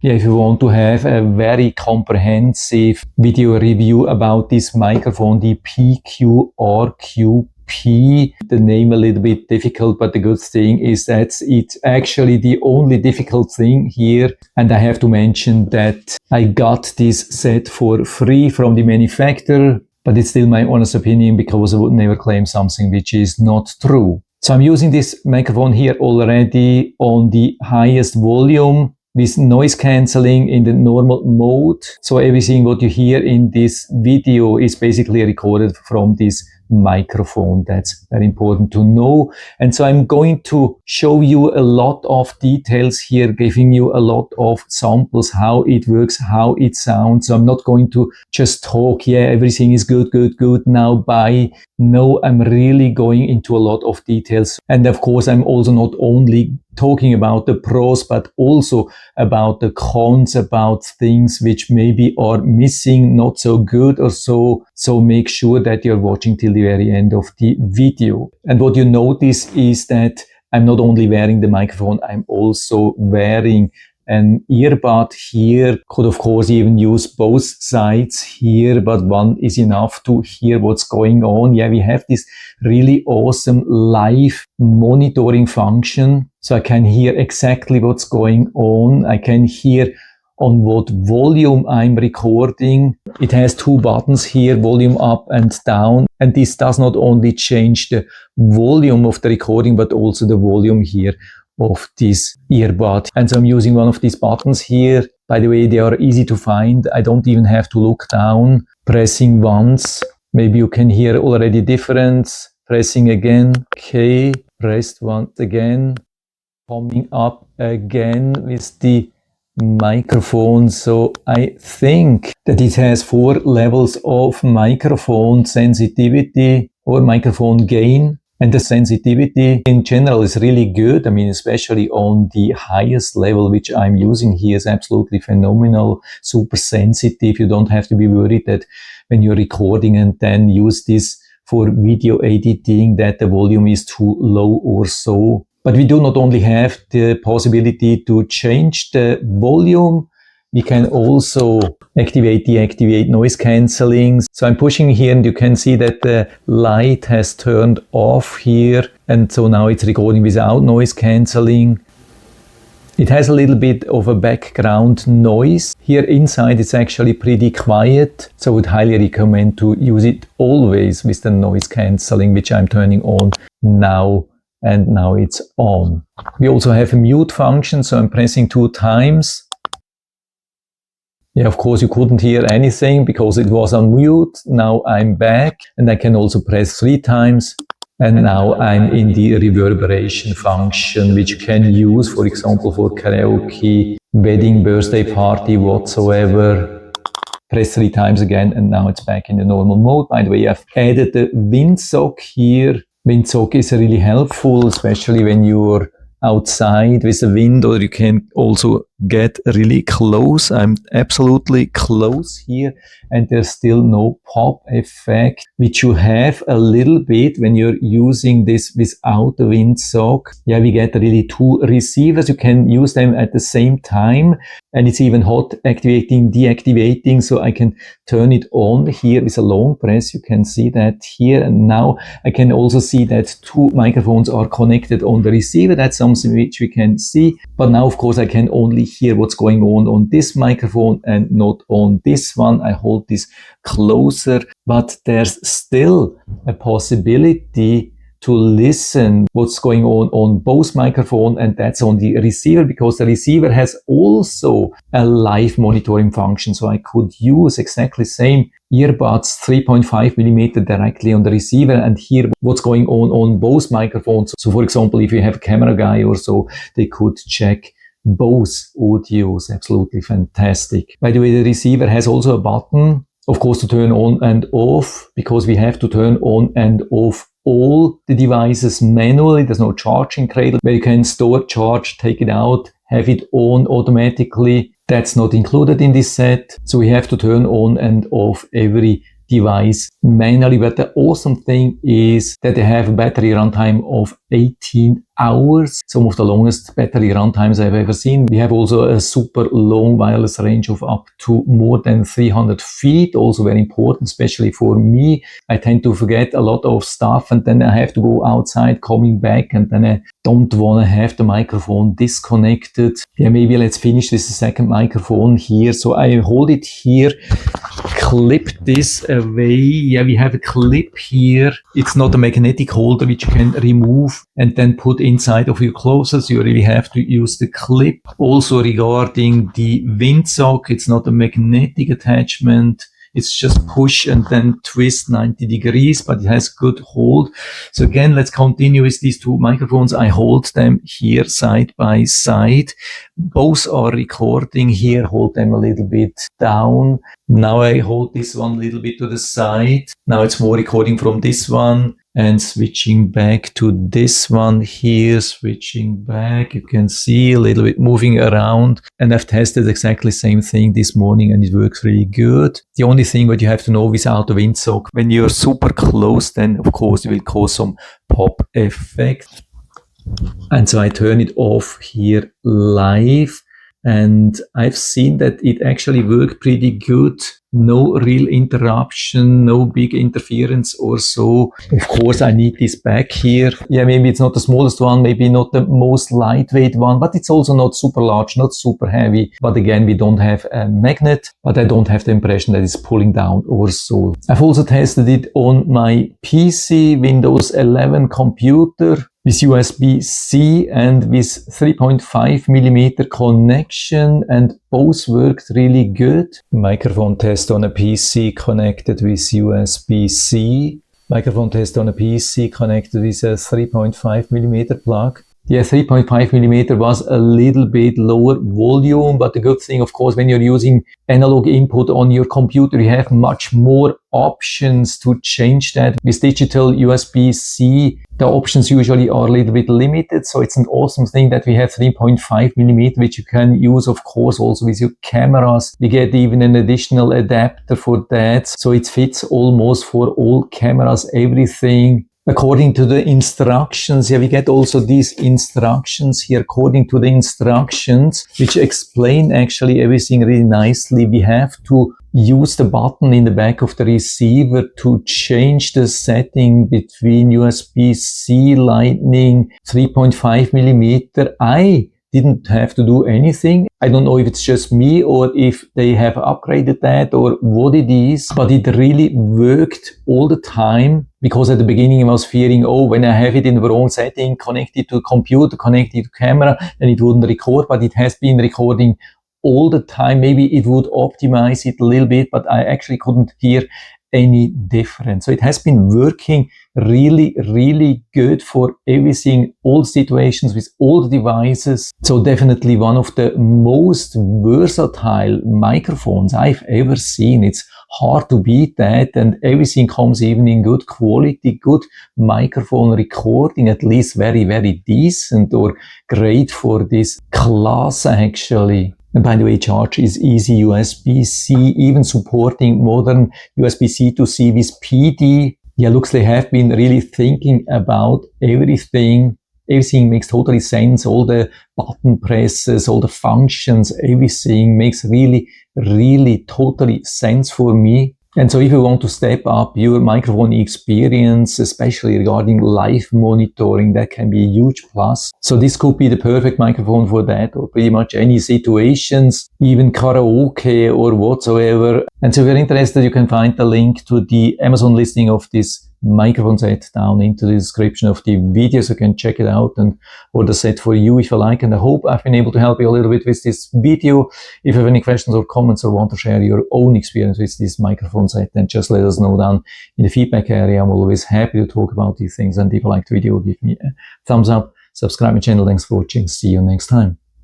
Yeah, if you want to have a very comprehensive video review about this microphone, the PQRQP, the name a little bit difficult, but the good thing is that it's actually the only difficult thing here. And I have to mention that I got this set for free from the manufacturer, but it's still my honest opinion because I would never claim something which is not true. So I'm using this microphone here already on the highest volume with noise cancelling in the normal mode. So everything what you hear in this video is basically recorded from this microphone. That's very important to know. And so I'm going to show you a lot of details here, giving you a lot of samples, how it works, how it sounds. So I'm not going to just talk, yeah, everything is good, now bye. No, I'm really going into a lot of details. And of course, I'm also not only talking about the pros, but also about the cons, about things which maybe are missing, not so good or so. So make sure that you're watching till the very end of the video. And what you notice is that I'm not only wearing the microphone, I'm also wearing an earbud here. Could of course even use both sides here, but one is enough to hear what's going on. Yeah, we have this really awesome live monitoring function. So I can hear exactly what's going on. I can hear on what volume I'm recording. It has two buttons here, volume up and down. And this does not only change the volume of the recording, but also the volume here of this earbud. And so I'm using one of these buttons here. By the way, they are easy to find. I don't even have to look down. Pressing once, maybe you can hear already difference. Pressing again, okay, pressed once again. Coming up again with the microphone. So I think that it has 4 levels of microphone sensitivity or microphone gain. And the sensitivity in general is really good. I mean, especially on the highest level, which I'm using here, is absolutely phenomenal, super sensitive. You don't have to be worried that when you're recording and then use this for video editing, that the volume is too low or so. But we do not only have the possibility to change the volume, we can also deactivate noise cancelling. So I'm pushing here and you can see that the light has turned off here. And so now it's recording without noise cancelling. It has a little bit of a background noise. Here inside it's actually pretty quiet. So I would highly recommend to use it always with the noise cancelling, which I'm turning on now. And now it's on. We also have a mute function. So I'm pressing 2 times. Yeah, of course, you couldn't hear anything because it was on mute. Now I'm back and I can also press 3 times. And now I'm in the reverberation function, which you can use, for example, for karaoke, wedding, birthday party, whatsoever. Press 3 times again and now it's back in the normal mode. By the way, I've added the windsock here. Windsock is really helpful, especially when you're outside with the wind, or you can also get really close. I'm absolutely close here and there's still no pop effect, which you have a little bit when you're using this without the windsock. Yeah, we get really 2 receivers. You can use them at the same time and it's even hot activating, deactivating. So I can turn it on here with a long press. You can see that here. And now I can also see that 2 microphones are connected on the receiver. That's something which we can see. But now, of course, I can only hear what's going on this microphone and not on this one. I hold this closer, but there's still a possibility to listen what's going on both microphones, and that's on the receiver, because the receiver has also a live monitoring function. So I could use exactly same earbuds 3.5 millimeter directly on the receiver and hear what's going on both microphones. So for example, if you have a camera guy or so, they could check both audios. Absolutely fantastic. By the way, the receiver has also a button, of course, to turn on and off, because we have to turn on and off all the devices manually. There's no charging cradle where you can store charge, take it out, have it on automatically. That's not included in this set. So we have to turn on and off every device manually. But the awesome thing is that they have a battery runtime of 18 hours, some of the longest battery runtimes I've ever seen. We have also a super long wireless range of up to more than 300 feet, also very important, especially for me. I tend to forget a lot of stuff and then I have to go outside, coming back, and then I don't want to have the microphone disconnected. Yeah, maybe let's finish this second microphone here. So I hold it here, clip this away. Yeah, we have a clip here. It's not a magnetic holder which you can remove and then put inside of your clothes. You really have to use the clip. Also regarding the windsock, it's not a magnetic attachment. It's just push and then twist 90 degrees, but it has good hold. So again, let's continue with these two microphones. I hold them here side by side. Both are recording here. Hold them a little bit down. Now I hold this one a little bit to the side. Now it's more recording from this one. And switching back to this one here, switching back, you can see a little bit moving around. And I've tested exactly the same thing this morning and it works really good. The only thing what you have to know without the windsock, when you're super close, then of course it will cause some pop effect. And so I turn it off here live. And I've seen that it actually worked pretty good. No real interruption, no big interference or so. Of course, I need this back here. Yeah, maybe it's not the smallest one, maybe not the most lightweight one, but it's also not super large, not super heavy. But again, we don't have a magnet, but I don't have the impression that it's pulling down or so. I've also tested it on my PC, Windows 11 computer, with USB-C and with 3.5mm connection, and both worked really good. Microphone test on a PC connected with USB-C. Microphone test on a PC connected with a 3.5mm plug. Yeah, 3.5mm was a little bit lower volume, but the good thing, of course, when you're using analog input on your computer, you have much more options to change that. With digital USB-C, the options usually are a little bit limited, so it's an awesome thing that we have 3.5mm, which you can use, of course, also with your cameras. We get even an additional adapter for that, so it fits almost for all cameras, everything. According to the instructions, yeah, we get also these instructions here. According to the instructions, which explain actually everything really nicely, we have to use the button in the back of the receiver to change the setting between USB-C, Lightning, 3.5mm. I didn't have to do anything. I don't know if it's just me or if they have upgraded that or what it is, but it really worked all the time, because at the beginning I was fearing, oh, when I have it in the wrong setting, connected to computer, connected to camera, then it wouldn't record, but it has been recording all the time. Maybe it would optimize it a little bit, but I actually couldn't hear any difference. So it has been working really, really good for everything, all situations with all the devices. So definitely one of the most versatile microphones I've ever seen. It's hard to beat that, and everything comes even in good quality, good microphone recording, at least very, very decent or great for this class actually. And by the way, charge is easy, USB-C, even supporting modern USB-C to C with PD. Yeah, looks they have been really thinking about everything. Everything makes totally sense. All the button presses, all the functions, everything makes really, really totally sense for me. And so if you want to step up your microphone experience, especially regarding live monitoring, that can be a huge plus. So this could be the perfect microphone for that, or pretty much any situations, even karaoke or whatsoever. And so if you're interested, you can find the link to the Amazon listing of this microphone set down into the description of the video, so you can check it out and order the set for you if you like. And I hope I've been able to help you a little bit with this video. If you have any questions or comments or want to share your own experience with this microphone set, then just let us know down in the feedback area. I'm always happy to talk about these things. And if you liked the video, give me a thumbs up, subscribe my channel. Thanks for watching. See you next time.